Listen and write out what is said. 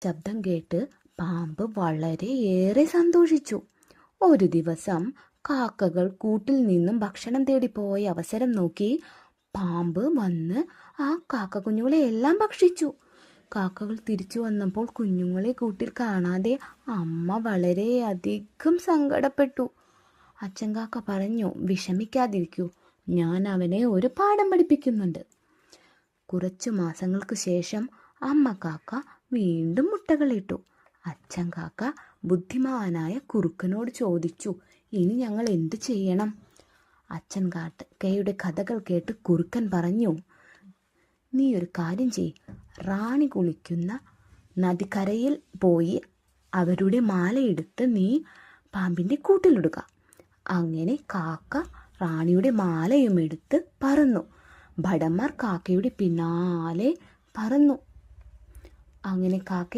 ശബ്ദം കേട്ട് പാമ്പ് വളരെയേറെ സന്തോഷിച്ചു. ഒരു ദിവസം കാക്കകൾ കൂട്ടിൽ നിന്നും ഭക്ഷണം തേടി പോയ അവസരം നോക്കി പാമ്പ് വന്ന് ആ കാക്ക കുഞ്ഞുങ്ങളെ എല്ലാം ഭക്ഷിച്ചു. കാക്കകൾ തിരിച്ചു വന്നപ്പോൾ കുഞ്ഞുങ്ങളെ കൂട്ടിൽ കാണാതെ അമ്മ വളരെയധികം സങ്കടപ്പെട്ടു. അച്ഛൻ കാക്ക പറഞ്ഞു, വിഷമിക്കാതിരിക്കൂ, ഞാൻ അവനെ ഒരു പാഠം പഠിപ്പിക്കുന്നുണ്ട്. കുറച്ചു മാസങ്ങൾക്ക് ശേഷം അമ്മ കാക്ക വീണ്ടും മുട്ടകളിട്ടു. അച്ഛൻ കാക്ക ബുദ്ധിമാനായ കുറുക്കനോട് ചോദിച്ചു, ഇനി ഞങ്ങൾ എന്തു ചെയ്യണം? അച്ഛൻ കാക്കയുടെ കഥകൾ കേട്ട് കുറുക്കൻ പറഞ്ഞു, നീ ഒരു കാര്യം ചെയ്, റാണി കുളിക്കുന്ന നദിക്കരയിൽ പോയി അവരുടെ മാലയെടുത്ത് നീ പാമ്പിൻ്റെ കൂട്ടിലിടുക. അങ്ങനെ കാക്ക റാണിയുടെ മാലയും എടുത്ത് പറന്നു. ഭടന്മാർ കാക്കയുടെ പിന്നാലെ പറന്നു. അങ്ങനെ കാക്ക